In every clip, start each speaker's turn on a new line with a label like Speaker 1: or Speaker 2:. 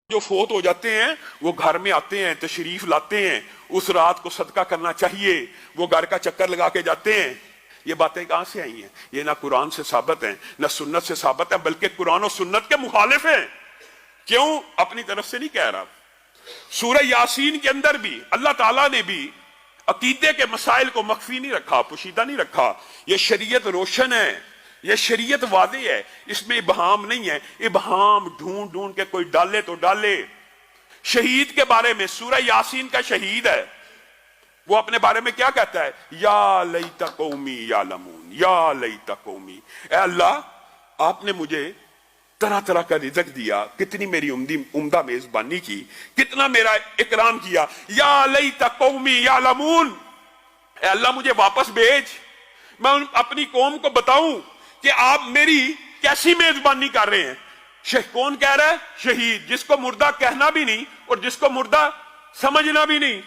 Speaker 1: جو فوت ہو جاتے ہیں وہ گھر میں آتے ہیں، تشریف لاتے ہیں، اس رات کو صدقہ کرنا چاہیے، وہ گھر کا چکر لگا کے جاتے ہیں۔ یہ باتیں کہاں سے آئی ہیں؟ یہ نہ قرآن سے ثابت ہیں نہ سنت سے ثابت ہیں، بلکہ قرآن و سنت کے مخالف ہیں۔ کیوں؟ اپنی طرف سے نہیں کہہ رہا۔ سورہ یاسین کے اندر بھی اللہ تعالیٰ نے بھی عقیدے کے مسائل کو مخفی نہیں رکھا، پوشیدہ نہیں رکھا۔ یہ شریعت روشن ہے، یہ شریعت واضح ہے، اس میں ابہام نہیں ہے۔ ابہام ڈھونڈ ڈھونڈ کے کوئی ڈالے تو ڈالے۔ شہید کے بارے میں سورہ یاسین کا شہید ہے، وہ اپنے بارے میں کیا کہتا ہے؟ یا لیت قومی یعلمون، یا لیت قومی، اے اللہ آپ نے مجھے طرح طرح کا رزق دیا، کتنی میری عمدہ میزبانی کی، کتنا میرا اکرام کیا۔ یا لیت قومی یعلمون، اے اللہ مجھے واپس بھیج، میں اپنی قوم کو بتاؤں کہ آپ میری کیسی میزبانی کر رہے ہیں۔ کون کہہ رہا ہے؟ شہید، جس کو مردہ کہنا بھی نہیں اور جس کو مردہ سمجھنا بھی نہیں،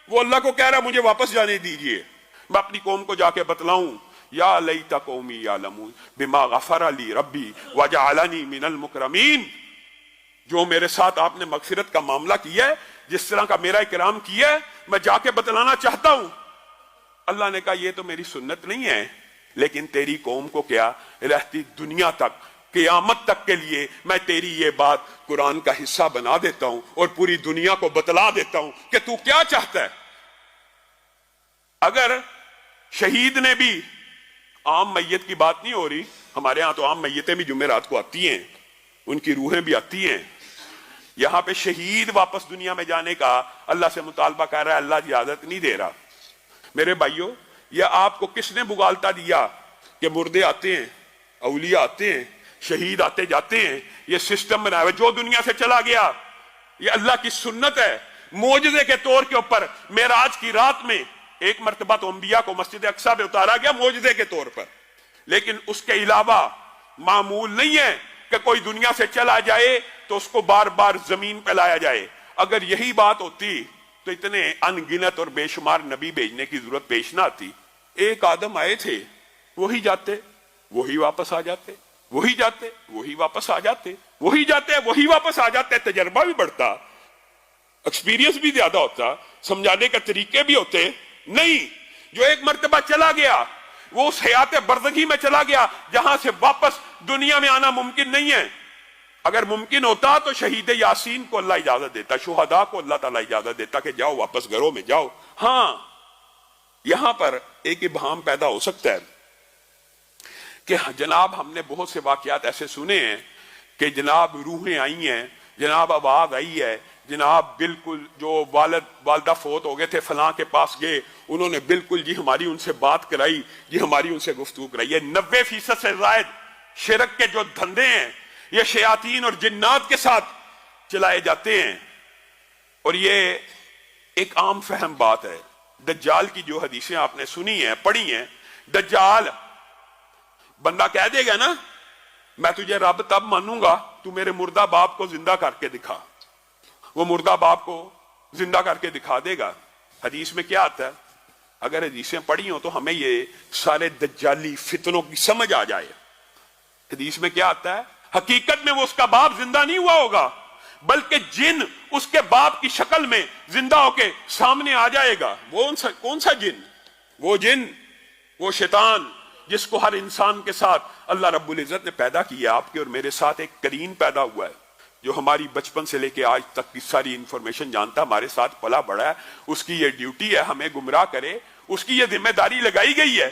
Speaker 1: وہ اللہ کو کہہ رہا ہے مجھے واپس جانے دیجئے، میں اپنی قوم کو جا کے بتلاؤں۔ یا لیت قومی یعلمون بما غفر لی ربی وجعلنی من المکرمین، جو میرے ساتھ آپ نے مغفرت کا معاملہ کیا ہے، جس طرح کا میرا اکرام کیا ہے، میں جا کے بتلانا چاہتا ہوں۔ اللہ نے کہا یہ تو میری سنت نہیں ہے، لیکن تیری قوم کو کیا، رہتی دنیا تک، قیامت تک کے لیے میں تیری یہ بات قرآن کا حصہ بنا دیتا ہوں اور پوری دنیا کو بتلا دیتا ہوں کہ تو کیا چاہتا ہے۔ اگر شہید نے بھی، عام میت کی بات نہیں ہو رہی، ہمارے ہاں تو عام میتیں بھی جمعرات کو آتی ہیں، ان کی روحیں بھی آتی ہیں، یہاں پہ شہید واپس دنیا میں جانے کا اللہ سے مطالبہ کر رہا ہے، اللہ اجازت نہیں دے رہا۔ میرے بھائیوں، یہ آپ کو کس نے بگالتا دیا کہ مردے آتے ہیں، اولیاء آتے ہیں، شہید آتے جاتے ہیں؟ یہ سسٹم بنا ہوا ہے، جو دنیا سے چلا گیا، یہ اللہ کی سنت ہے۔ معجزے کے طور کے اوپر معراج کی رات میں ایک مرتبہ تو انبیاء کو مسجد اقصی میں اتارا گیا معجزے کے طور پر، لیکن اس کے علاوہ معمول نہیں ہے کہ کوئی دنیا سے چلا جائے تو اس کو بار بار زمین پہ لایا جائے۔ اگر یہی بات ہوتی تو اتنے ان گنت اور بے شمار نبی بھیجنے کی ضرورت پیش نہ آتی۔ ایک آدم آئے تھے، وہی جاتے، وہی واپس آ جاتے، وہی جاتے، وہی واپس آ جاتے، وہی جاتے، وہی واپس آ جاتے۔ تجربہ بھی بڑھتا، ایکسپیرینس بھی زیادہ ہوتا، سمجھانے کے طریقے بھی ہوتے۔ نہیں، جو ایک مرتبہ چلا گیا وہ اس حیات برزخی میں چلا گیا جہاں سے واپس دنیا میں آنا ممکن نہیں ہے۔ اگر ممکن ہوتا تو شہید یاسین کو اللہ اجازت دیتا، شہداء کو اللہ تعالیٰ اجازت دیتا کہ جاؤ واپس گھروں میں جاؤ۔ ہاں، یہاں پر ایک ابہام پیدا ہو سکتا ہے کہ جناب ہم نے بہت سے واقعات ایسے سنے ہیں کہ جناب روحیں آئی ہیں، جناب آواز آئی ہے، جناب بالکل جو والدہ فوت ہو گئے تھے فلاں کے پاس گئے، انہوں نے بالکل جی ہماری ان سے بات کرائی، جی ہماری ان سے گفتگو کرائی۔ یہ 90% سے زائد شرک کے جو دھندے ہیں یہ شیاطین اور جنات کے ساتھ چلائے جاتے ہیں، اور یہ ایک عام فہم بات ہے۔ دجال کی جو حدیثیں آپ نے سنی ہیں، پڑھی ہیں، دجال بندہ کہہ دے گا نا میں تجھے رب تب مانوں گا تو میرے مردہ باپ کو زندہ کر کے دکھا، وہ مردہ باپ کو زندہ کر کے دکھا دے گا۔ حدیث میں کیا آتا ہے؟ اگر حدیثیں پڑھی ہوں تو ہمیں یہ سارے دجالی فتنوں کی سمجھ آ جائے۔ حدیث میں کیا آتا ہے؟ حقیقت میں وہ اس کا باپ زندہ نہیں ہوا ہوگا، بلکہ جن اس کے باپ کی شکل میں زندہ ہو کے سامنے آ جائے گا۔ وہ کون سا جن؟ وہ جن، وہ شیطان جس کو ہر انسان کے ساتھ اللہ رب العزت نے پیدا کیا، آپ کے اور میرے ساتھ ایک قرین پیدا ہوا ہے جو ہماری بچپن سے لے کے آج تک کی ساری انفارمیشن جانتا، ہمارے ساتھ پلا بڑا ہے۔ اس کی یہ ڈیوٹی ہے ہمیں گمراہ کرے، اس کی یہ ذمہ داری لگائی گئی ہے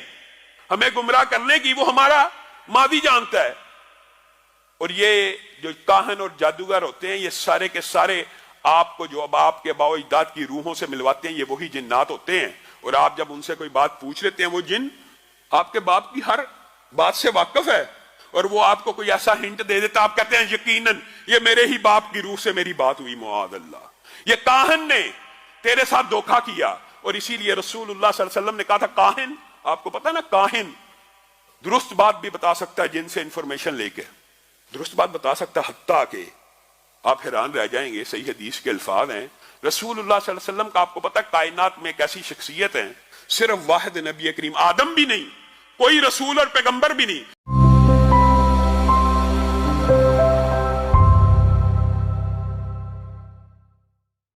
Speaker 1: ہمیں گمراہ کرنے کی۔ وہ ہمارا ماضی جانتا ہے، اور یہ جو کاہن اور جادوگر ہوتے ہیں یہ سارے کے سارے آپ کو جو اب آپ کے باو اجداد کی روحوں سے ملواتے ہیں، یہ وہی جنات ہوتے ہیں۔ اور آپ جب ان سے کوئی بات پوچھ لیتے ہیں، وہ جن آپ کے باپ کی ہر بات سے واقف ہے، اور وہ آپ کو کوئی ایسا ہنٹ دے دیتا، آپ کہتے ہیں یقیناً یہ میرے ہی باپ کی روح سے میری بات ہوئی، معاذ اللہ، یہ کاہن نے تیرے ساتھ دھوکہ کیا۔ اور اسی لیے رسول اللہ صلی اللہ علیہ وسلم نے کہا تھا کاہن، آپ کو پتا نا کاہن درست بات بھی بتا سکتا ہے جن سے انفارمیشن لے کے، درست بات بتا سکتا ہے، حتیٰ کہ آپ حیران رہ جائیں گے، صحیح حدیث کے الفاظ ہیں رسول اللہ صلی اللہ علیہ وسلم کا، آپ کو پتا ہے کائنات میں ایک ایسی شخصیت ہے، صرف واحد نبی کریم آدم بھی نہیں، کوئی رسول اور پیغمبر بھی نہیں،